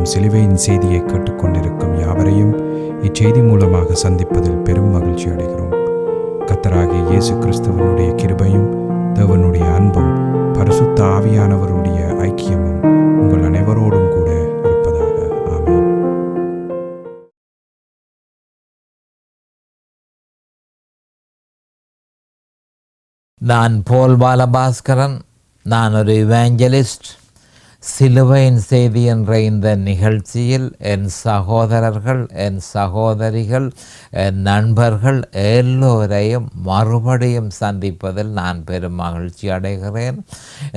உலகமெங்கும் சிலுவையின் செய்தியை கேட்டுக்கொண்டிருக்கும் யாவரையும் இச்செய்தி மூலமாக சந்திப்பதில் பெரும் மகிழ்ச்சி அடைகிறோம். கர்த்தராகிய இயேசு கிறிஸ்துவனுடைய கிருபையும் தேவனுடைய அன்பும் பரிசுத்த ஆவியானவருடைய ஐக்கியமும் உங்கள் அனைவரோடும் கூட இருப்பதாக. ஆமென். நான் போல் பாலபாஸ்கரன். நான் ஒரு இவாஞ்சலிஸ்ட். சிலுவையின் செய்தி என்ற இந்த நிகழ்ச்சியில் என் சகோதரர்கள், என் சகோதரிகள், என் நண்பர்கள் எல்லோரையும் மறுபடியும் சந்திப்பதில் நான் பெரும் மகிழ்ச்சி அடைகிறேன்.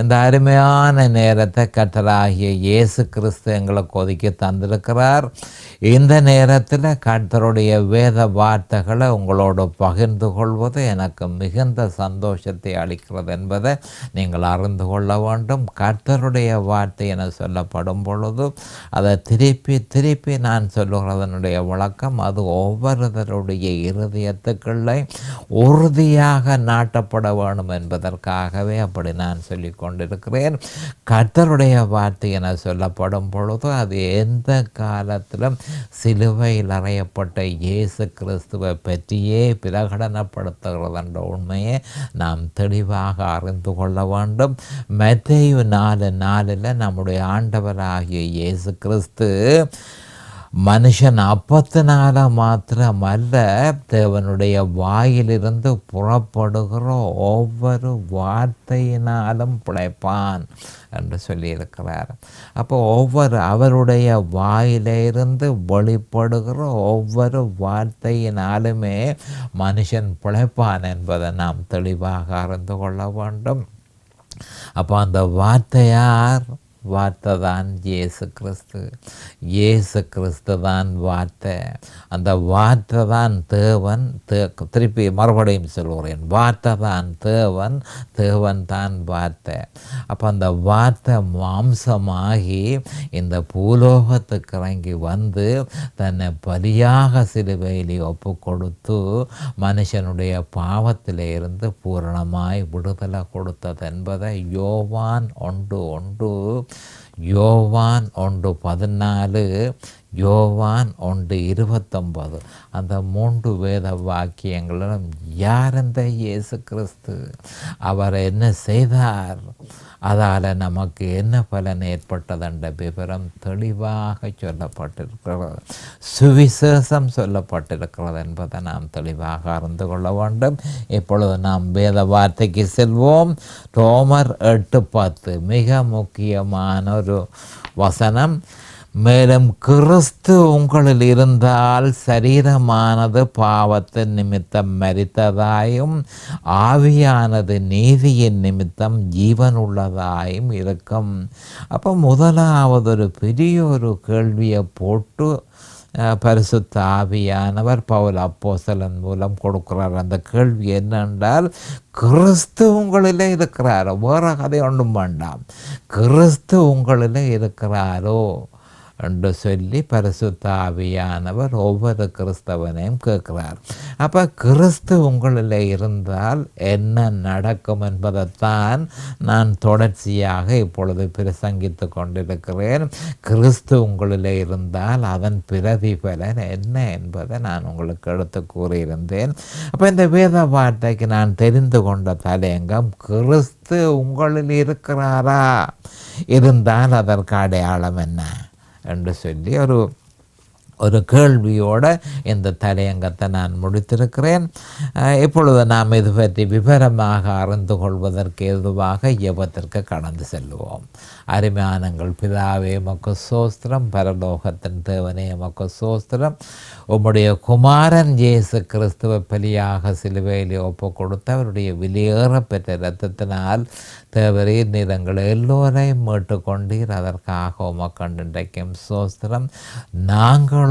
இந்த அருமையான நேரத்தை கர்த்தராகிய இயேசு கிறிஸ்து எங்களுக்கு ஒதுக்கி தந்திருக்கிறார். இந்த நேரத்தில் கர்த்தருடைய வேத வார்த்தைகளை உங்களோடு பகிர்ந்து கொள்வது எனக்கு மிகுந்த சந்தோஷத்தை அளிக்கிறது என்பதை நீங்கள் அறிந்து கொள்ள வேண்டும். கர்த்தருடைய வார்த்தை என சொல்லப்படும் பொழுது அதை திருப்பி நான் சொல்லுகிறதனுடைய விளக்கம், அது ஒவ்வொருவருடைய இருதயத்துக்குள்ளே உறுதியாக நாட்டப்பட வேண்டும் என்பதற்காகவே அப்படி நான் சொல்லி கொண்டிருக்கிறேன். கர்த்தருடைய வார்த்தை என சொல்லப்படும் பொழுது அது எந்த காலத்திலும் சிலுவையில் அறையப்பட்ட இயேசு கிறிஸ்துவை பற்றியே பிரகடனப்படுத்துகிறது என்ற உண்மையை நாம் தெளிவாக அறிந்து கொள்ள வேண்டும். மத்தேயு 4:4 நம்முடைய ஆண்டவராகிய இயேசு கிறிஸ்து மனுஷன் அப்பத்தினால மாத்திரமல்ல, தேவனுடைய வாயிலிருந்து புறப்படுகிற ஒவ்வொரு வார்த்தையினாலும் பிழைப்பான் என்று சொல்லியிருக்கிறார். அப்போ அவருடைய வாயிலிருந்து வெளிப்படுகிற ஒவ்வொரு வார்த்தையினாலுமே மனுஷன் பிழைப்பான் என்பதை நாம் தெளிவாக அறிந்து கொள்ள வேண்டும். அப்போ அந்த வார்த்தையார்? வார்த்தை தான் இயேசு கிறிஸ்து. இயேசு கிறிஸ்து தான் வார்த்தை. அந்த வார்த்தை தான் தேவன். திருப்பி மறுபடியும் சொல்கிறேன், வார்த்தை தான் தேவன், தேவன் தான் வார்த்தை. அப்போ அந்த வார்த்தை மாம்சமாகி இந்த பூலோகத்துக்கு இறங்கி வந்து தன்னை பலியாக சிலுவையிலே ஒப்பு கொடுத்து மனுஷனுடைய பாவத்திலே இருந்து பூரணமாய் விடுதலை கொடுத்தது என்பதை யோவான் 1:14, யோவான் 1:29 அந்த 3 வேத வாக்கியங்களும் யார் இந்த இயேசு கிறிஸ்து, அவர் என்ன செய்தார், அதால் நமக்கு என்ன பலன் ஏற்பட்டது என்ற விவரம் தெளிவாக சொல்லப்பட்டிருக்கிறது. சுவிசேஷம் சொல்லப்பட்டிருக்கிறது என்பதை நாம் தெளிவாக அறிந்து கொள்ள வேண்டும். இப்பொழுது நாம் வேத வார்த்தைக்கு செல்வோம். ரோமர் 8:10 மிக முக்கியமான ஒரு வசனம். மேலும் கிறிஸ்து உங்களில் இருந்தால் சரீரமானது பாவத்தின் நிமித்தம் மரித்ததாயும் ஆவியானது நீதியின் நிமித்தம் ஜீவனுள்ளதாயும் இருக்கும். அப்போ முதலாவது ஒரு பெரிய ஒரு கேள்வியை போட்டு பரிசுத்த ஆவியானவர் பவுல் அப்போஸ்தலன் மூலம் கொடுக்கிறார். அந்த கேள்வி என்னென்றால், கிறிஸ்து உங்களிலே இருக்கிறாரோ? வேறு கதை ஒன்றும் வேண்டாம், கிறிஸ்து உங்களிலே இருக்கிறாரோ என்று சொல்லி பரிசுத்த ஆவியானவர் ஒவ்வொரு கிறிஸ்தவனையும் கேட்கிறார். அப்போ கிறிஸ்து உங்களில் இருந்தால் என்ன நடக்கும் என்பதைத்தான் நான் தொடர்ச்சியாக இப்பொழுது பிரசங்கித்து கொண்டிருக்கிறேன். கிறிஸ்து உங்களில் இருந்தால் அதன் பிரதிபலன் என்ன என்பதை நான் உங்களுக்கு எடுத்து கூறியிருந்தேன். அப்போ இந்த வேத வார்த்தைக்கு நான் தெரிந்து கொண்ட தலையங்கம், கிறிஸ்து உங்களில் இருக்கிறாரா, இருந்தால் அதற்கு அடையாளம் என்ன என்று சொல்லி ஒரு கேள்வியோடு இந்த தலையங்கத்தை நான் முடித்திருக்கிறேன். இப்பொழுது நாம் இது பற்றி விவரமாக அறிந்து கொள்வதற்கு ஏதுவாக ஜெபத்திற்கு கடந்து செல்வோம். அருமையானங்கள் பிதாவே, உமக்கு ஸ்தோத்திரம். பரலோகத்தின் தேவனே, உமக்கு ஸ்தோத்திரம். உம்முடைய குமாரன் இயேசு கிறிஸ்துவை பலியாக சிலுவையிலே ஒப்பு கொடுத்து அவருடைய வெளியேறப்பெற்ற இரத்தத்தினால் தேவரீர் நீர் எல்லோரையும் மீட்டுக்கொண்டீர். அதற்காக உமக்கு இன்றைக்கும் ஸ்தோத்திரம். நாங்களோ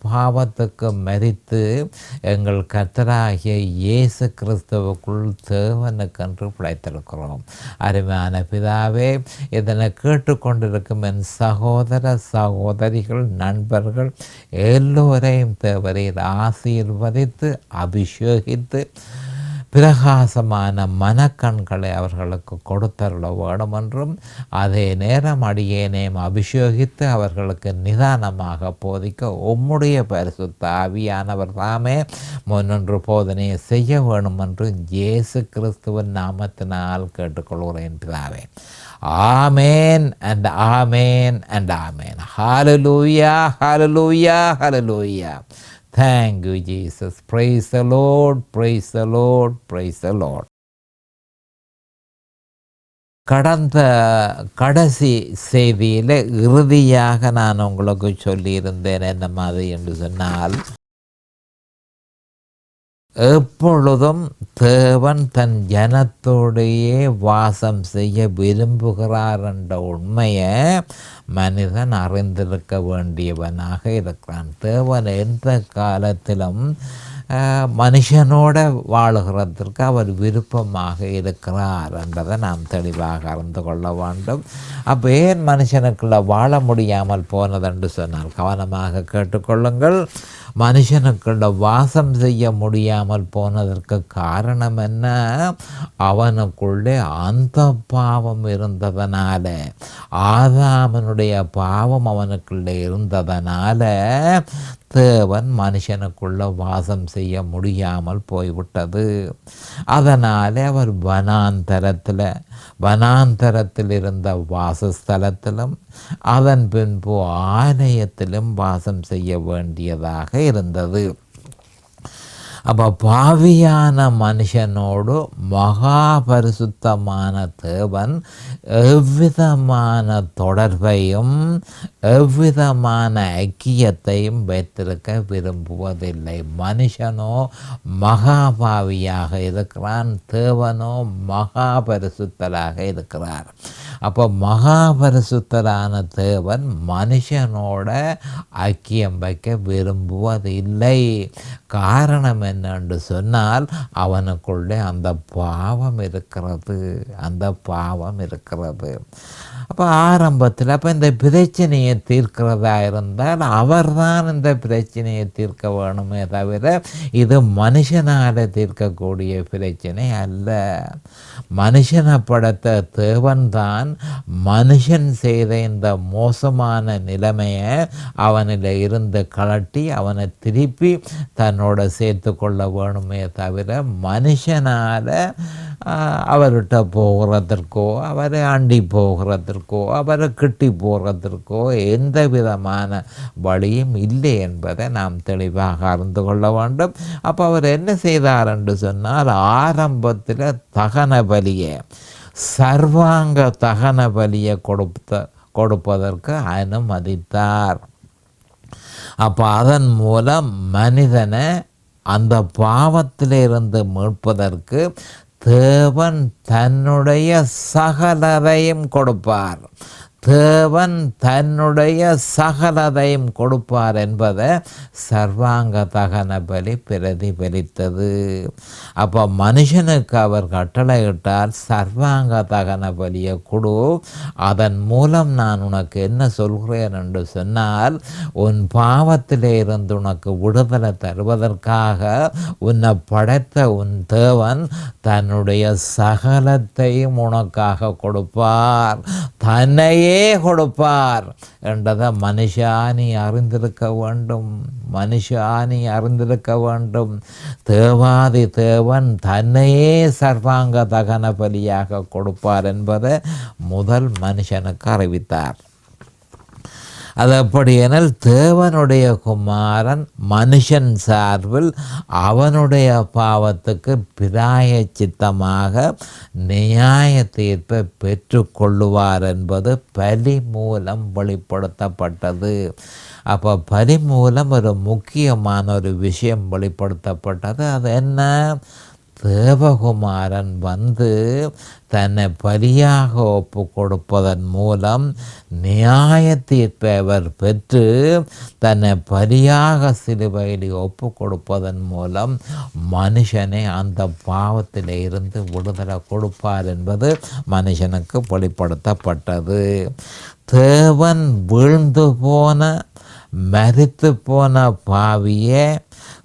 பாவத்துக்கு மரித்து எங்கள் கர்த்தராகிய இயேசு கிறிஸ்துவுக்குள் தேவனுக்கென்று பிழைத்திருக்கிறோம். அருமையான பிதாவே, இதனை கேட்டுக்கொண்டிருக்கும் என் சகோதர சகோதரிகள், நண்பர்கள் எல்லோரையும் தேவரீர் ஆசீர்வதித்து அபிஷேகித்து பிரகாசமான மனக்கண்களை அவர்களுக்கு கொடுத்தருள வேண்டும் என்றும், அதே நேரம் அடியேனையும் அபிஷேகித்து அவர்களுக்கு நிதானமாக போதிக்க உம்முடைய பரிசுத்த ஆவியானவர் தாமே முன்னின்று போதனையை செய்ய வேண்டும் என்று இயேசு கிறிஸ்துவின் நாமத்தினால் கேட்டுக்கொள்கிறேன் பிதாவே. Amen and amen and amen. Hallelujah, hallelujah, hallelujah. Thank you, Jesus. Praise the Lord, praise the Lord, praise the Lord. கடந்த கடைசி செய்தியில் இறுதியாக நான் உங்களுக்கு சொல்லியிருந்தேன் என்ன மாதிரி என்று சொன்னால், எப்பொழுதும் தேவன் தன் ஜனத்தோடையே வாசம் செய்ய விரும்புகிறார் என்ற உண்மையை மனிதன் அறிந்திருக்க வேண்டியவனாக இருக்கிறான். தேவன் எந்த காலத்திலும் மனுஷனோட வாழுகிறதற்கு அவர் விருப்பமாக இருக்கிறார் என்றதை நாம் தெளிவாக அறிந்து கொள்ள வேண்டும். அப்போ ஏன் மனுஷனுக்குள்ள வாழ முடியாமல் போனதென்று சொன்னால் கவனமாக கேட்டுக்கொள்ளுங்கள். மனுஷனுக்குள்ள வாசம் செய்ய முடியாமல் போனதற்கு காரணம் என்ன? அவனுக்குள்ளே அந்த பாவம் இருந்ததனால, ஆதாமனுடைய பாவம் அவனுக்குள்ளே இருந்ததனால தேவன் மனுஷனுக்குள்ள வாசம் செய்ய முடியாமல் போய்விட்டது. அதனாலே அவர் வனாந்தரத்தில் இருந்த வாசஸ்தலத்திலும் அதன் பின்பு ஆலயத்திலும் வாசம் செய்ய வேண்டியதாக இருந்தது. அப்போ பாவியான மனுஷனோடு மகா பரிசுத்தமான தேவன் எவ்விதமான தொடர்பையும் எவ்விதமான ஐக்கியத்தையும் வைத்திருக்க விரும்புவதில்லை. மனுஷனோ மகாபாவியாக இருக்கிறான், தேவனோ மகா பரிசுத்தராக இருக்கிறார். அப்போ மகாபரிசுத்தரான தேவன் மனுஷனோட ஐக்கியம் வைக்க விரும்புவதில்லை. காரணம் என்னென்று சொன்னால் அவனுக்குள்ளே அந்த பாவம் இருக்கிறது. அப்போ ஆரம்பத்தில் இந்த பிரச்சனையை தீர்க்கிறதா இருந்தால் அவர்தான் இந்த பிரச்சனையை தீர்க்க வேணுமே தவிர இது மனுஷனால் தீர்க்கக்கூடிய பிரச்சனை அல்ல. மனுஷனை படைத்த தேவன்தான் மனுஷன் செய்த இந்த மோசமான நிலைமையை அவனில் இருந்து கலட்டி அவனை திருப்பி தன்னோட சேர்த்து கொள்ள வேணுமே தவிர மனுஷனால் அவர்கிட்ட போகிறதற்கோ அவரை அண்டி போகிறதற்கோ அவரை கிட்டி போகிறதற்கோ எந்த விதமான வழியும் இல்லை என்பதை நாம் தெளிவாக அறிந்து கொள்ள வேண்டும். அப்போ அவர் என்ன செய்தார் என்று சொன்னால், ஆரம்பத்தில் சர்வாங்க தகன பலியை கொடுப்பதற்கு அனுமதித்தார். அப்போ அதன் மூலம் மனிதனை அந்த பாவத்திலிருந்து மீட்பதற்கு தேவன் தன்னுடைய சகலதையும் கொடுப்பார். தேவன் தன்னுடைய சகலதையும் கொடுப்பார் என்பதை சர்வாங்க தகன பலி பிரதிபலித்தது. அப்போ மனுஷனுக்கு அவர் கட்டளையிட்டார், சர்வாங்க தகன பலியை கொடு, அதன் மூலம் நான் உனக்கு என்ன சொல்கிறேன் என்று சொன்னால், உன் பாவத்திலே இருந்து உனக்கு விடுதலை தருவதற்காக உன்னை படைத்த உன் தேவன் தன்னுடைய சகலத்தையும் உனக்காக கொடுப்பார், தன்னையே கொடுப்பார் என்றதை மனுஷானி அறிந்திருக்க வேண்டும். தேவாதி தேவன் தன்னையே சர்வாங்க தகன பலியாக கொடுப்பார் என்பதை முதல் மனுஷனுக்கு அறிவித்தார். அது அப்படி எனில் தேவனுடைய குமாரன் மனுஷன் சார்பில் அவனுடைய பாவத்துக்கு பிராயச்சித்தமாக நியாய தீர்ப்பை பெற்றுக்கொள்ளுவார் என்பது பலி மூலம் வெளிப்படுத்தப்பட்டது. அப்போ பலி மூலம் ஒரு முக்கியமான ஒரு விஷயம் வெளிப்படுத்தப்பட்டது. அது என்ன? தேவகுமாரன் வந்து தன்னை பலியாக ஒப்பு கொடுப்பதன் மூலம் நியாய தீர்ப்பை அவர் பெற்று தன்னை பலியாக சிலுவையில் ஒப்பு கொடுப்பதன் மூலம் மனுஷனை அந்த பாவத்தில் இருந்து விடுதலை கொடுப்பார் என்பது மனுஷனுக்கு வெளிப்படுத்தப்பட்டது. தேவன் வீழ்ந்து போன மரித்து போன பாவியை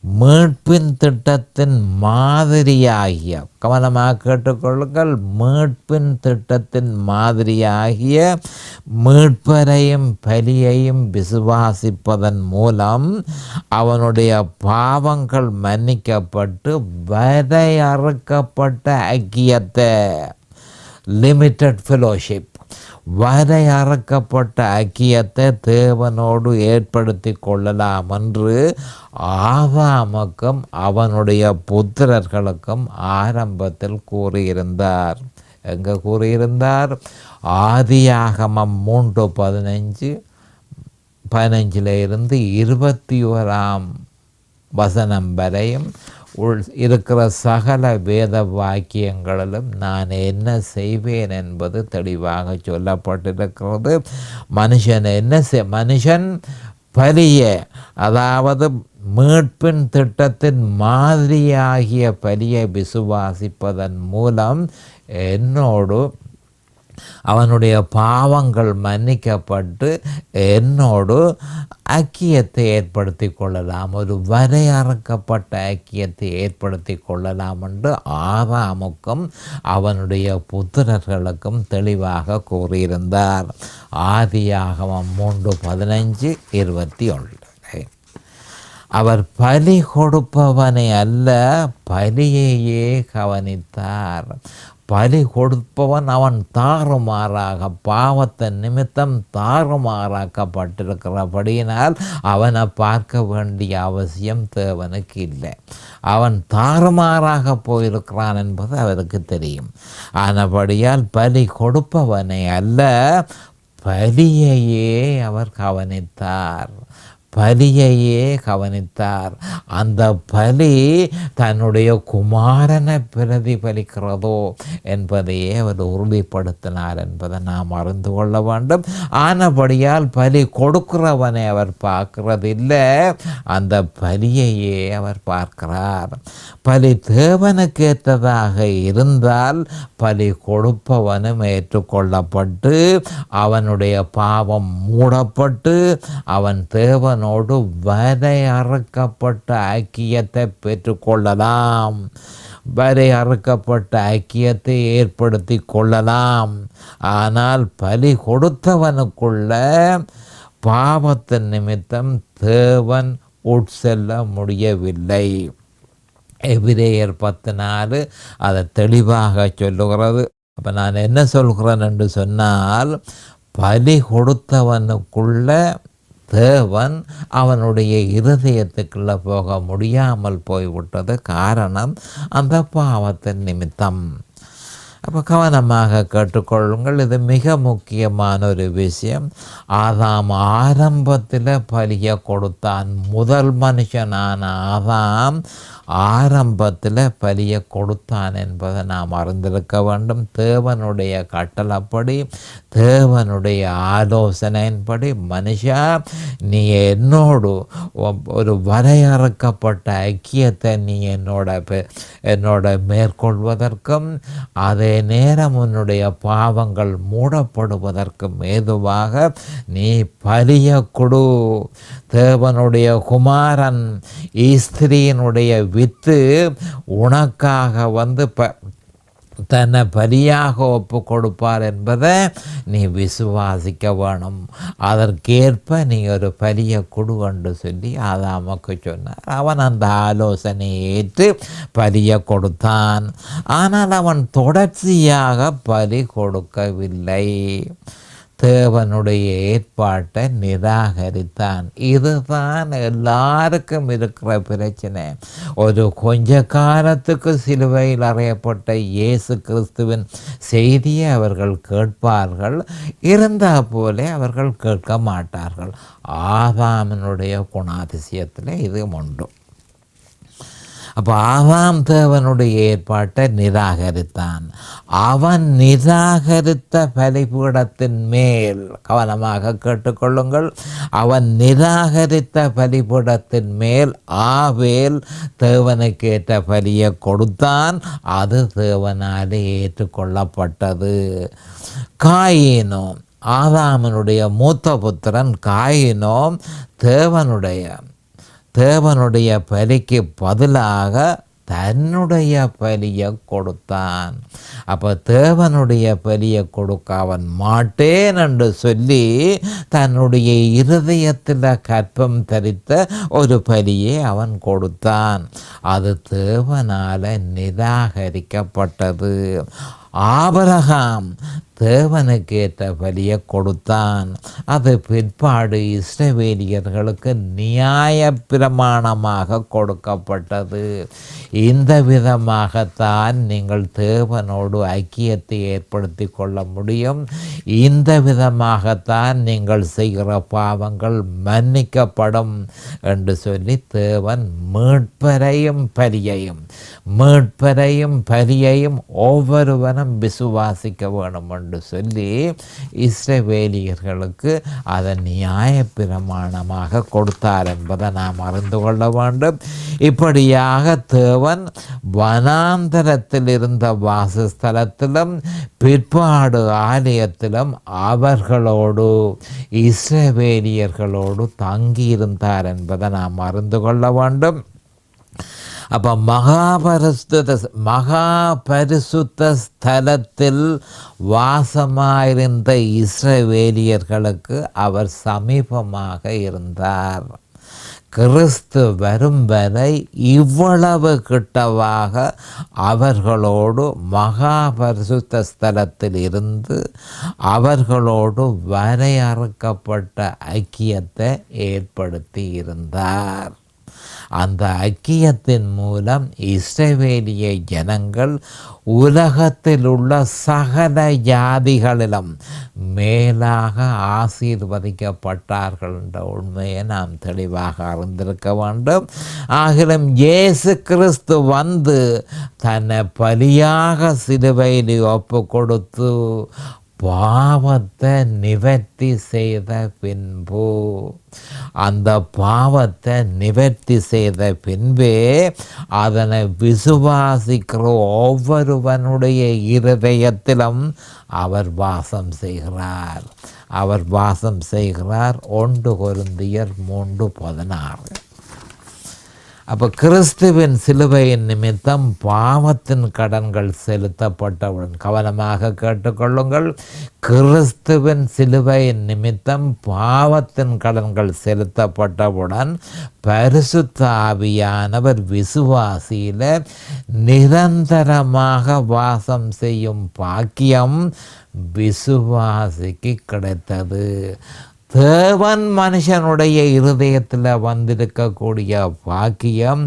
மீட்பின் திட்டத்தின் மாதிரியாகிய, கவனமாக கேட்டுக்கொள்ளுங்கள், மீட்பின் திட்டத்தின் மாதிரியாகிய மீட்பரையும் பலியையும் விசுவாசிப்பதன் மூலம் அவனுடைய பாவங்கள் மன்னிக்கப்பட்டு வரையறுக்கப்பட்ட ஐக்கியத்தை, லிமிட்டட் ஃபெலோஷிப், வரையறுக்கப்பட்ட ஐக்கியத்தை தேவனோடு ஏற்படுத்தி கொள்ளலாம் என்று ஆதாமுக்கும் அவனுடைய புத்திரர்களுக்கும் ஆரம்பத்தில் கூறியிருந்தார். எங்கே கூறியிருந்தார்? ஆதியாகமம் 3:15 21 வசனம் வரையும் இருக்கிற சகல வேத வாக்கியங்களிலும் நான் என்ன செய்வேன் என்பது தெளிவாக சொல்லப்பட்டிருக்கிறது. மனுஷன் பலிய, அதாவது மீட்பின் திட்டத்தின் மாதிரியாகிய பலியை விசுவாசிப்பதன் மூலம் என்னோடு அவனுடைய பாவங்கள் மன்னிக்கப்பட்டு என்னோடு ஐக்கியத்தை ஏற்படுத்தி கொள்ளலாம், ஒரு வரையறுக்கப்பட்ட ஐக்கியத்தை ஏற்படுத்தி கொள்ளலாம் என்று ஆதாமுக்கும் அவனுடைய புத்திரர்களுக்கும் தெளிவாக கூறியிருந்தார். ஆதியாகமம் 3:15-21. அவர் பலி கொடுப்பவனை அல்ல, பலியையே கவனித்தார். பலி கொடுப்பவன் அவன் தாறுமாறாக, பாவத்தின் நிமித்தம் தாறுமாறாக்கப்பட்டிருக்கிறபடியினால் அவனை பார்க்க வேண்டிய அவசியம் தேவனுக்கு இல்லை. அவன் தாறுமாறாக போயிருக்கிறான் என்பது அவருக்கு தெரியும். ஆனபடியால் பலி கொடுப்பவனை அல்ல, பலியையே அவர் கவனித்தார். பலியையே கவனித்தார். அந்த பலி தன்னுடைய குமாரனை பிரதிபலிக்கிறதோ என்பதையே அவர் உறுதிப்படுத்தினார் என்பதை நாம் அறிந்து கொள்ள வேண்டும். ஆனபடியால் பலி கொடுக்கிறவனை அவர் பார்க்கிறதில்லை, அந்த பலியையே அவர் பார்க்கிறார். பலி தேவனுக்கு ஏற்றதாக இருந்தால் பலி கொடுப்பவனும் ஏற்றுக்கொள்ளப்பட்டு அவனுடைய பாவம் மூடப்பட்டு அவன் தேவன் ோடு வரையறுக்கப்பட்ட ஐக்கியத்தை பெற்றுக்கொள்ளலாம், வரையறுக்கப்பட்ட ஐக்கியத்தை ஏற்படுத்தி கொள்ளலாம். ஆனால் பலி கொடுத்தவனுக்குள்ள பாவத்தின் நிமித்தம் தேவன் உட்செல்ல முடியவில்லை. எபிரேயர் 10:4 அதை தெளிவாக சொல்லுகிறது. அப்போ நான் என்ன சொல்கிறேன் என்று சொன்னால், பலி கொடுத்தவனுக்குள்ள தேவன் அவனுடைய இருதயத்துக்குள்ளே போக முடியாமல் போய்விட்டது. காரணம் அந்த பாவத்தின் நிமித்தம். அப்போ கவனமாக கேட்டுக்கொள்ளுங்கள், இது மிக முக்கியமான ஒரு விஷயம். ஆதாம் ஆரம்பத்தில் பலியை கொடுத்தான். முதல் மனுஷனான ஆதாம் ஆரம்பத்தில் பலியை கொடுத்தான் என்பதை நாம் அறிந்திருக்க வேண்டும். தேவனுடைய கட்டளைப்படி, தேவனுடைய ஆலோசனையின்படி, மனுஷா நீ என்னோடு ஒரு வரையறுக்கப்பட்ட ஐக்கியத்தை நீ என்னோட மேற்கொள்வதற்கும் அதே நேரம் உன்னுடைய பாவங்கள் மூடப்படுவதற்கும் ஏதுவாக நீ பலியை கொடு. தேவனுடைய குமாரன் ஸ்திரீயினுடைய வித்து உனக்காக வந்து தன்னை பலியாக ஒப்பு கொடுப்பார் என்பதை நீ விசுவாசிக்க வேணும். அதற்கேற்ப நீ ஒரு பலியை கொடு என்று சொல்லி ஆதாமுக்கு சொன்னார். அவன் அந்த ஆலோசனையை ஏற்று பலியை கொடுத்தான். ஆனால் அவன் தொடர்ச்சியாக பலி கொடுக்கவில்லை. தேவனுடைய ஏற்பாட்டை நிராகரித்தான். இதுதான் எல்லாருக்கும் இருக்கிற பிரச்சனை. ஒரு கொஞ்ச காலத்துக்கு சிலுவையில் அறையப்பட்ட இயேசு கிறிஸ்துவின் செய்தியை அவர்கள் கேட்பார்கள், இருந்தால் போல அவர்கள் கேட்க மாட்டார்கள். ஆதாமினுடைய குணாதிசயத்தில் இது உண்டு. அப்போ ஆதாம் தேவனுடைய ஏற்பாட்டை நிராகரித்தான். அவன் நிராகரித்த பலிபீடத்தின் மேல், கவனமாக கேட்டுக்கொள்ளுங்கள், அவன் நிராகரித்த பலிபீடத்தின் மேல் ஆபேல் தேவனுக்கு ஏற்ற பலியை கொடுத்தான். அது தேவனாலே ஏற்றுக்கொள்ளப்பட்டது. காயினோ, ஆதாமனுடைய மூத்த புத்திரன் காயினோ தேவனுடைய பலிக்கு பதிலாக தன்னுடைய பலியை கொடுத்தான். அப்போ தேவனுடைய பலியை கொடுக்க அவன் மாட்டேன் என்று சொல்லி தன்னுடைய இருதயத்தில் கற்பம் தரித்த ஒரு பலியை அவன் கொடுத்தான். அது தேவனால் நிராகரிக்கப்பட்டது. ஆபிரகாம் தேவனுக்கு ஏற்ற பலியை கொடுத்தான். அது பிற்பாடு இஸ்ரவேலியர்களுக்கு நியாய பிரமாணமாக கொடுக்கப்பட்டது. இந்த விதமாகத்தான் நீங்கள் தேவனோடு ஐக்கியத்தை ஏற்படுத்தி கொள்ள முடியும். இந்த விதமாகத்தான் நீங்கள் செய்கிற பாவங்கள் மன்னிக்கப்படும் என்று சொல்லி தேவன் மீட்பரையும் பலியையும் ஒவ்வொருவனும் விசுவாசிக்க வேணும் என்று சொல்லி இஸ்ரவேலியர்களுக்கு அதை நியாய பிரமாணமாக கொடுத்தார் என்பதை நாம் அறிந்து கொள்ள வேண்டும். இப்படியாக தேவன் வனாந்தரத்தில் இருந்த வாசஸ்தலத்திலும் பிற்பாடு ஆலயத்திலும் அவர்களோடு இஸ்ரவேலியர்களோடு தங்கியிருந்தார் என்பதை நாம் அறிந்து கொள்ள வேண்டும். அப்போ மகாபரிசுத்த ஸ்தலத்தில் வாசமாயிருந்த இஸ்ரவேலியர்களுக்கு அவர் சமீபமாக இருந்தார். கிறிஸ்து வரும் வரை இவ்வளவு கிட்டவாக அவர்களோடு மகாபரிசுத்த ஸ்தலத்தில் இருந்து அவர்களோடு வரையறுக்கப்பட்ட ஐக்கியத்தை ஏற்படுத்தி இருந்தார். அந்த ஐக்கியத்தின் மூலம் இஸ்ரவேலிய ஜனங்கள் உலகத்தில் உள்ள சகல ஜாதிகளிலும் மேலாக ஆசீர்வதிக்கப்பட்டார்கள் என்ற உண்மையை நாம் தெளிவாக அறிந்திருக்க வேண்டும். ஆகிலும் இயேசு கிறிஸ்து வந்து தன்னை பலியாக சிலுவையில் ஒப்பு கொடுத்து பாவத்தை நிவர்த்தி செய்த பின்பு, அந்த பாவத்தை நிவர்த்தி செய்த பின்பே அதனை விசுவாசிக்கிற ஒவ்வொருவனுடைய இருதயத்திலும் அவர் வாசம் செய்கிறார். 1 கொரிந்தியர் 3:16. அப்போ கிறிஸ்துவின் சிலுவையின் நிமித்தம் பாவத்தின் கடன்கள் செலுத்தப்பட்டவுடன், கவனமாக கேட்டுக்கொள்ளுங்கள், கிறிஸ்துவின் சிலுவையின் நிமித்தம் பாவத்தின் கடன்கள் செலுத்தப்பட்டவுடன் பரிசுத்த ஆவியானவர் விசுவாசியில் நிரந்தரமாக வாசம் செய்யும் பாக்கியம் விசுவாசிக்கு கிடைத்தது. தேவன் மனுஷனுடைய இருதயத்தில் வந்திருக்கக்கூடிய பாக்கியம்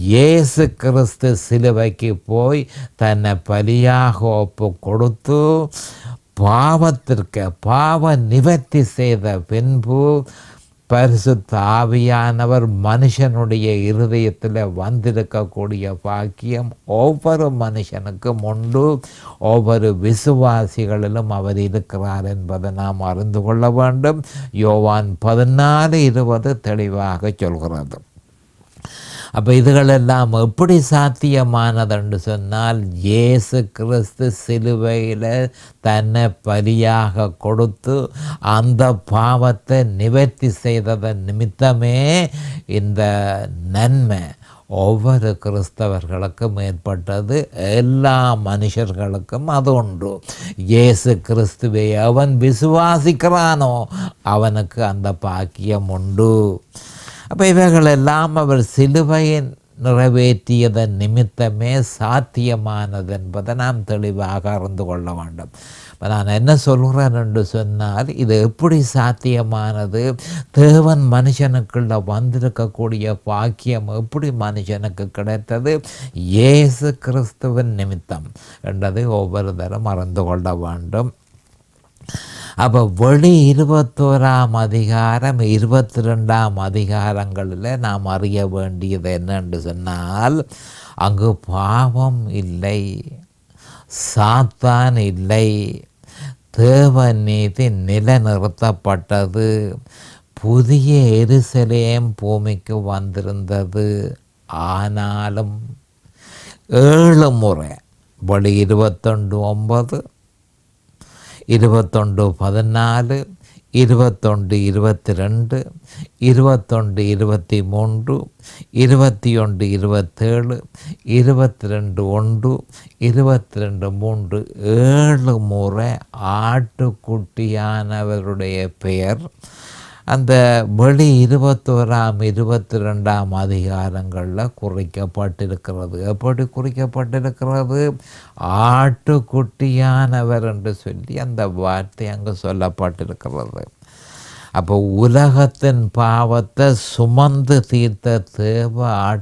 இயேசு கிறிஸ்து சிலுவைக்கு போய் தன்னை பலியாக ஒப்பு கொடுத்து பாவ நிவர்த்தி செய்த பின்பு பரிசுத்த ஆவியானவர் மனுஷனுடைய இருதயத்தில் வந்திருக்கக்கூடிய பாக்கியம் ஒவ்வொரு மனுஷனுக்கும் உண்டு. ஒவ்வொரு விசுவாசிகளிலும் அவர் இருக்கிறார் என்பதை நாம் அறிந்து கொள்ள வேண்டும். யோவான் 14:20 தெளிவாக சொல்கிறது. அப்போ இதுகளெல்லாம் எப்படி சாத்தியமானது என்று சொன்னால், இயேசு கிறிஸ்து சிலுவையில் தன்னை பலியாக கொடுத்து அந்த பாவத்தை நிவர்த்தி செய்ததன் நிமித்தமே இந்த நன்மை ஒவ்வொரு கிறிஸ்தவர்களுக்கும் ஏற்பட்டது. எல்லா மனுஷர்களுக்கும் அது உண்டு. இயேசு கிறிஸ்துவை அவன் விசுவாசிக்கிறானோ அவனுக்கு அந்த பாக்கியம் உண்டு. அப்போ இவைகளெல்லாம் அவர் சிலுவையை நிறைவேற்றியதன் நிமித்தமே சாத்தியமானது என்பதை நாம் தெளிவாக அறிந்து கொள்ள வேண்டும். இப்போ நான் என்ன சொல்கிறேன் என்று சொன்னால், இது எப்படி சாத்தியமானது, தேவன் மனுஷனுக்குள்ள வந்திருக்கக்கூடிய பாக்கியம் எப்படி மனுஷனுக்கு கிடைத்தது, இயேசு கிறிஸ்துவின் நிமித்தம் என்றதை ஒவ்வொரு தரம் அறிந்து கொள்ள வேண்டும். அப்போ வெளி 21ஆம் அதிகாரம் 22ஆம் அதிகாரங்களில் நாம் அறிய வேண்டியது என்னென்று சொன்னால், அங்கு பாவம் இல்லை, சாத்தான் இல்லை, தேவ நீதி நிலைநிறுத்தப்பட்டது, புதிய எருசலேம் பூமிக்கு வந்திருந்தது. ஆனாலும் 7 முறை வெளி 21:9, 21:14, 21 22 21 23 21 27 22 1 22 3 7 முறை ஆட்டுக்குட்டியானவருடைய பெயர் அந்த வெளி 21 22 அதிகாரங்களில் குறிக்கப்பட்டிருக்கிறது. எப்படி குறிக்கப்பட்டிருக்கிறது? ஆட்டுக்குட்டியானவர் என்று சொல்லி அந்த வார்த்தை அங்கு சொல்லப்பட்டிருக்கிறது. அப்போ உலகத்தின் பாவத்தை சுமந்து தீர்த்த தேவ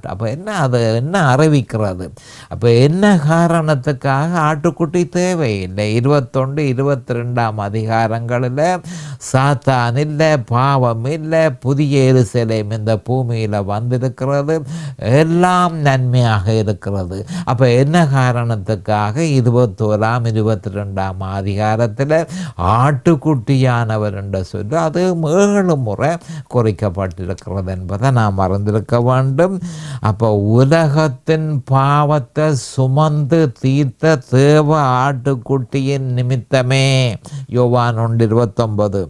அப்போ அது என்ன அறிவிக்கிறது? அப்போ என்ன காரணத்துக்காக ஆட்டுக்குட்டி தேவையில்லை? 21 22 அதிகாரங்களில் சாத்தான் இல்லை, பாவம் இல்லை, புதிய எருசலேம் இந்த பூமியில் வந்திருக்கிறது, எல்லாம் நன்மையாக இருக்கிறது. அப்போ என்ன காரணத்துக்காக 21 22 அதிகாரத்தில் ஆட்டுக்குட்டியானவர் என்று சொல்லி அது 7 முறை குறிக்கப்பட்டிருக்கிறது என்பதை நாம் மறந்திருக்க வேண்டும். அப்போ உலகத்தின் பாவத்தை சுமந்து தீர்த்த தேவ ஆட்டுக்குட்டியின் நிமித்தமே யோவான் 1:29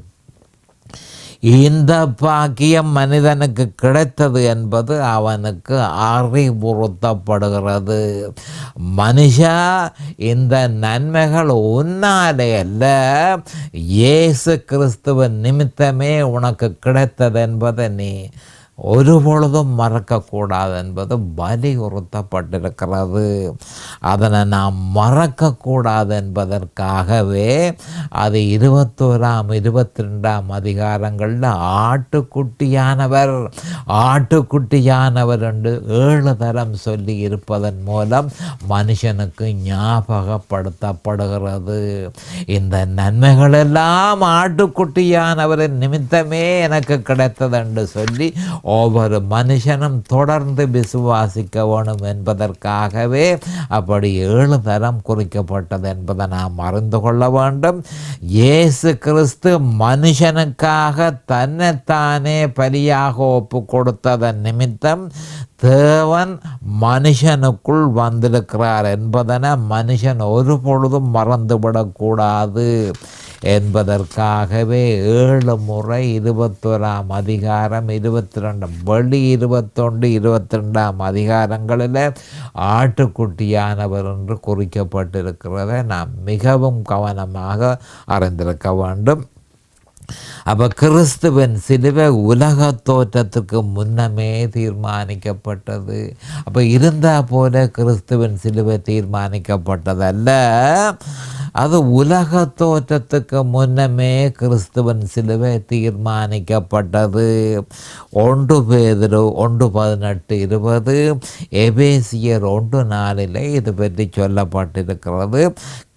இந்த பாக்கியம் மனிதனுக்கு கிடைத்தது என்பது அவனுக்கு அறிவுறுத்தப்படுகிறது. மனுஷா, இந்த நன்மைகள் உன்னாலே அல்ல, இயேசு கிறிஸ்துவின் நிமித்தமே உனக்கு கிடைத்தது என்பதை நீ ஒரு பொழுதும் மறக்கக்கூடாது என்பது வலியுறுத்தப்பட்டிருக்கிறது. அதனை நாம் மறக்கக்கூடாது என்பதற்காகவே அது 21 22 அதிகாரங்களில் ஆட்டுக்குட்டியானவர் என்று 7 தரம் சொல்லி இருப்பதன் மூலம் மனுஷனுக்கு ஞாபகப்படுத்தப்படுகிறது. இந்த நன்மைகள் எல்லாம் ஆட்டுக்குட்டியானவரின் நிமித்தமே எனக்கு கிடைத்தது என்று சொல்லி ஒவ்வொரு மனுஷனும் தொடர்ந்து விசுவாசிக்க வேணும் என்பதற்காகவே அப்படி 7 தரம் குறிக்கப்பட்டது என்பதை நாம் அறிந்து கொள்ள வேண்டும். இயேசு கிறிஸ்து மனுஷனுக்காக தன்னைத்தானே பலியாக ஒப்பு கொடுத்ததன் நிமித்தம் தேவன் மனுஷனுக்குள் வந்திருக்கிறார் என்பதனை மனுஷன் ஒரு பொழுதும் மறந்துவிடக்கூடாது என்பதற்காகவே 7 முறை 21 அதிகாரம் 22 வெளி 21 22 அதிகாரங்களில் ஆட்டுக்குட்டியானவர் என்று குறிக்கப்பட்டிருக்கிறதை நாம் மிகவும் கவனமாக அறிந்திருக்க வேண்டும். அப்போ கிறிஸ்துவின் சிலுவை உலக தோற்றத்துக்கு முன்னமே தீர்மானிக்கப்பட்டது. அப்போ இருந்தால் போல கிறிஸ்துவின் சிலுவை தீர்மானிக்கப்பட்டதல்ல, அது உலக தோற்றத்துக்கு முன்னமே கிறிஸ்துவின் சிலுவை தீர்மானிக்கப்பட்டது. 1 பேதுரு 1:18-20 எபேசியர் 1:4 இது பற்றி சொல்லப்பட்டிருக்கிறது.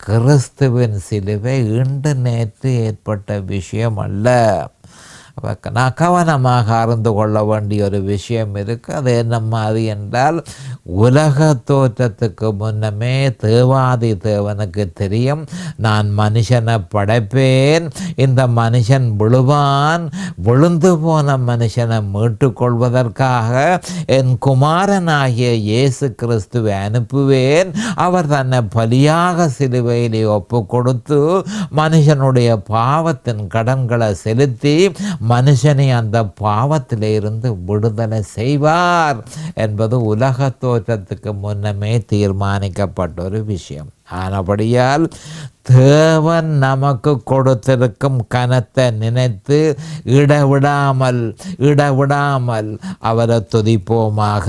கிறிஸ்துவின் சிலுவை இன்று நேற்று ஏற்பட்ட விஷயம் அல்ல. நான் கவனமாக அறிந்து கொள்ள வேண்டிய ஒரு விஷயம் இருக்குது. அது என்ன மாதிரி என்றால், உலக தோற்றத்துக்கு முன்னமே தேவாதி தேவனுக்கு தெரியும், நான் மனுஷனை படைப்பேன், இந்த மனுஷன் விழுவான், விழுந்து போன மனுஷனை மீட்டு கொள்வதற்காக என் குமாரனாகிய இயேசு கிறிஸ்துவை அனுப்புவேன், அவர் தன்னை பலியாக சிலுவையிலே ஒப்பு கொடுத்து மனுஷனுடைய பாவத்தின் கடன்களை செலுத்தி மனுஷனை அந்த பாவத்திலே இருந்து விடுதலை செய்வார் என்பது உலக தோற்றத்துக்கு முன்னமே தீர்மானிக்கப்பட்ட ஒரு விஷயம். ஆனபடியால் தேவன் நமக்கு கொடுத்திருக்கும் கனத்தை நினைத்து இடவிடாமல் அவரை துதிப்போமாக.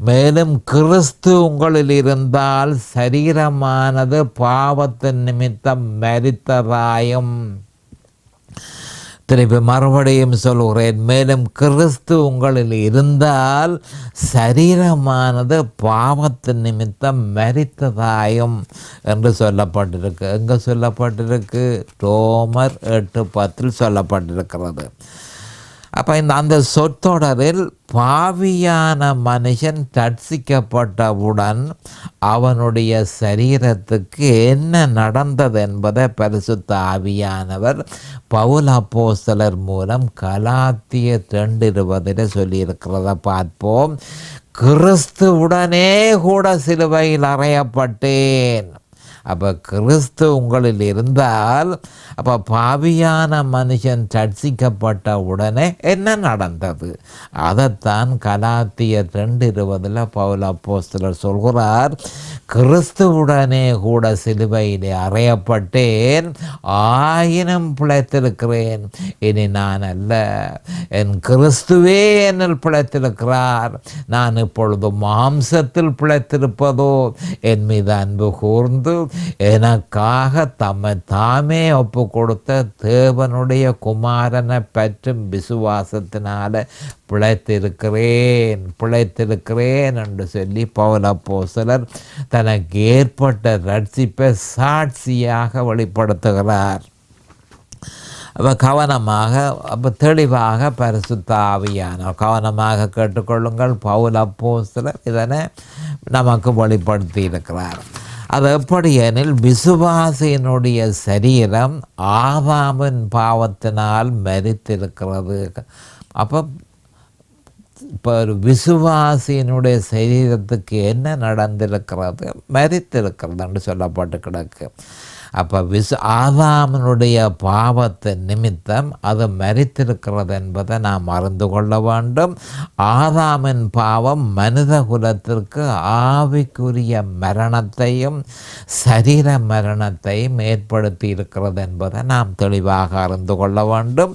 மேலும் கிறிஸ்து உங்களில் இருந்தால் சரீரமானது பாவத்தின் நிமித்தம் மரித்ததாயும், திருப்பி மறுபடியும் சொல்கிறேன், மேலும் கிறிஸ்து உங்களில் இருந்தால் சரீரமானது பாவத்தின் நிமித்தம் மரித்ததாயும் என்று சொல்லப்பட்டிருக்கு. எங்கே சொல்லப்பட்டிருக்கு? ரோமர் 8:10 சொல்லப்பட்டிருக்கிறது. அப்போ அந்த சொற்றொடரில் பாவியான மனுஷன் ரட்சிக்கப்பட்டவுடன் அவனுடைய சரீரத்துக்கு என்ன நடந்தது என்பதை பரிசுத்த ஆவியானவர் பவுல் அப்போஸ்தலர் மூலம் கலாத்தியர் 2:20 சொல்லியிருக்கிறத பார்ப்போம். கிறிஸ்துவுடனே கூட சிலுவையில் அறையப்பட்டேன். அப்போ கிறிஸ்து உங்களில் இருந்தால், அப்போ பாவியான மனுஷன் ரட்சிக்கப்பட்ட உடனே என்ன நடந்தது? அதைத்தான் கலாத்தியர் 2:20 பவுல் அப்போஸ்தலர் சொல்கிறார். கிறிஸ்துவுடனே கூட சிலுவையிலே அறையப்பட்டேன், ஆயினும் பிழைத்திருக்கிறேன். இனி நான் அல்ல, என் கிறிஸ்துவே என்னில் பிழைத்திருக்கிறார். நான் இப்பொழுது மாம்சத்தில் பிழைத்திருப்பதோ என் மீது அன்பு கூர்ந்து எனக்காக தம்மை தாமே ஒப்பு கொடுத்த தேவனுடைய குமாரனை பற்றும் விசுவாசத்தினால பிழைத்திருக்கிறேன் என்று சொல்லி பவுல் அப்போஸ்தலர் தனக்கு ஏற்பட்ட ரட்சிப்பை சாட்சியாக வெளிப்படுத்துகிறார். அப்போ கவனமாக, அப்போ தெளிவாக பரிசுத்த ஆவியானவர், கவனமாக கேட்டுக்கொள்ளுங்கள், பவுல் அப்போஸ்தலர் இதனை நமக்கு வெளிப்படுத்தி இருக்கிறார். அது எப்படி எனில், விசுவாசியினுடைய சரீரம் ஆதாமின் பாவத்தினால் மரித்திருக்கிறது. அப்போ இப்போ ஒரு விசுவாசியினுடைய சரீரத்துக்கு என்ன நடந்திருக்கிறது? மரித்திருக்கிறது என்று சொல்லப்பட்டு கிடக்கு. அப்போ ஆதாமினுடைய பாவத்தின் நிமித்தம் அது மரித்திருக்கிறது என்பதை நாம் அறிந்து கொள்ள வேண்டும். ஆதாமின் பாவம் மனித குலத்திற்கு ஆவிக்குரிய மரணத்தையும் சரீர மரணத்தையும் ஏற்படுத்தி இருக்கிறது என்பதை நாம் தெளிவாக அறிந்து கொள்ள வேண்டும்.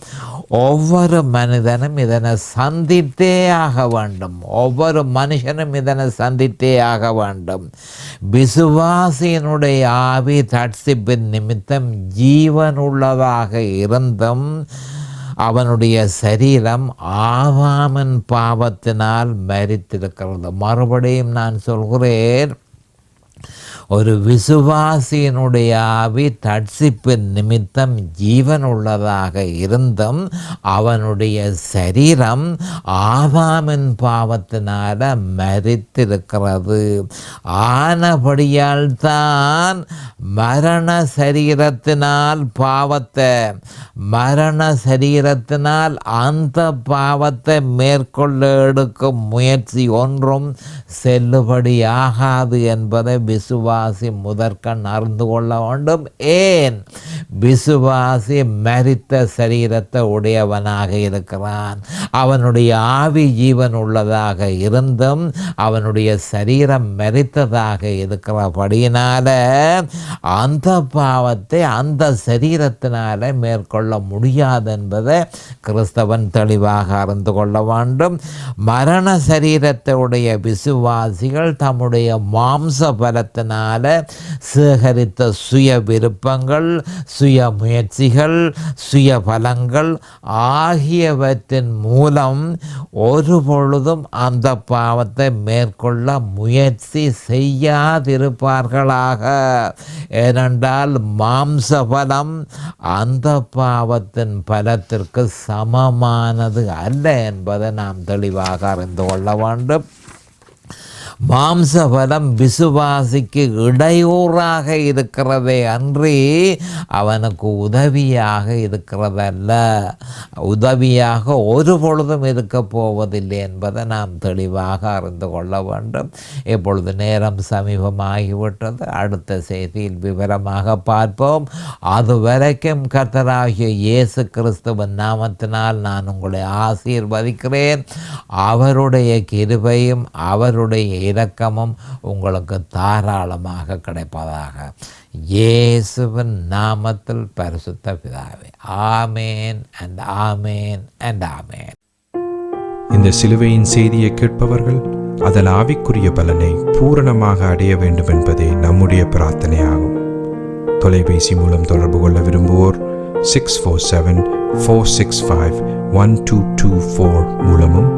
ஒவ்வொரு மனிதனும் இதனை சந்தித்தே ஆக வேண்டும். ஒவ்வொரு மனுஷனும் இதனை சந்தித்தே ஆக வேண்டும். விசுவாசியினுடைய ஆவி தட்சிப்பின் நிமித்தம் ஜீவன் உள்ளதாக இருந்தும் அவனுடைய சரீரம் ஆதாமின் பாவத்தினால் மரித்திருக்கிறது. மறுபடியும் நான் சொல்கிறேன், ஒரு விசுவாசியினுடைய ஆவி தட்சிப்பின் நிமித்தம் ஜீவன் உள்ளதாக இருந்தும் அவனுடைய சரீரம் ஆதாமின் பாவத்தினால மரித்திருக்கிறது. ஆனபடியால் தான் மரண சரீரத்தினால் அந்த பாவத்தை மேற்கொள்ள எடுக்கும் முயற்சி ஒன்றும் செல்லுபடியாகாது என்பதை விசுவாசி முதற்கண் அறிந்து கொள்ள வேண்டும். ஏன்? விசுவாசி மரித்த சரீரத்தை உடையவனாக இருக்கிறான். அவனுடைய ஆவி ஜீவன் உள்ளதாக இருந்தும் அவனுடைய சரீரம் மரித்ததாக இருக்கிறபடியினால அந்த பாவத்தை அந்த சரீரத்தினால மேற்கொள்ள முடியாது என்பதை கிறிஸ்தவன் தெளிவாக அறிந்து கொள்ள வேண்டும். மரண சரீரத்தை உடைய விசுவாசிகள் தம்முடைய மாம்ச பலத்தினால் சேகரித்த சுய விருப்பங்கள், சுய முயற்சிகள், சுய பலங்கள் ஆகியவற்றின் மூலம் ஒரு பொழுதும் அந்த பாவத்தை மேற்கொள்ள முயற்சி செய்யாதிருப்பார்களாக. ஏனென்றால் மாம்ச பலம் அந்த பாவத்தின் பலத்திற்கு சமமானது அல்ல என்பதை நாம் தெளிவாக அறிந்து கொள்ள வேண்டும். மாம்சபலம் விசுவாசிக்கு இடையூறாக இருக்கிறதே அன்றி அவனுக்கு உதவியாக இருக்கிறதல்ல. உதவியாக ஒரு பொழுதும் இருக்க போவதில்லை என்பதை நாம் தெளிவாக அறிந்து கொள்ள வேண்டும். இப்பொழுது நேரம் சமீபமாகிவிட்டது. அடுத்த செய்தியில் விவரமாக பார்ப்போம். அதுவரைக்கும் கர்த்தராகிய இயேசு கிறிஸ்துவின் நாமத்தினால் நான் உங்களை ஆசீர்வதிக்கிறேன். அவருடைய கிருபையும் அவருடைய இரக்கமும் உங்களுக்கு தாராளமாக கிடைப்பதாக. இயேசுவின் நாமத்தில் பரிசுத்த பிதாவே, ஆமேன் அண்ட் ஆமேன் அண்ட் ஆமேன். இந்த சிலுவையின் செய்தியை கேட்பவர்கள் அதன் ஆவிக்குரிய பலனை பூரணமாக அடைய வேண்டும் என்பதே நம்முடைய பிரார்த்தனையாகும். தொலைபேசி மூலம் தொடர்பு கொள்ள விரும்புவோர் 647-465-1224 மூலமும்,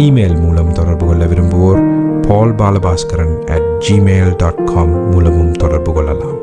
இமெயில் மூலம் தொடர்பு கொள்ள விரும்புவோர் paulbalabhaskaran@gmail.com மூலமும் தொடர்பு கொள்ளலாம்.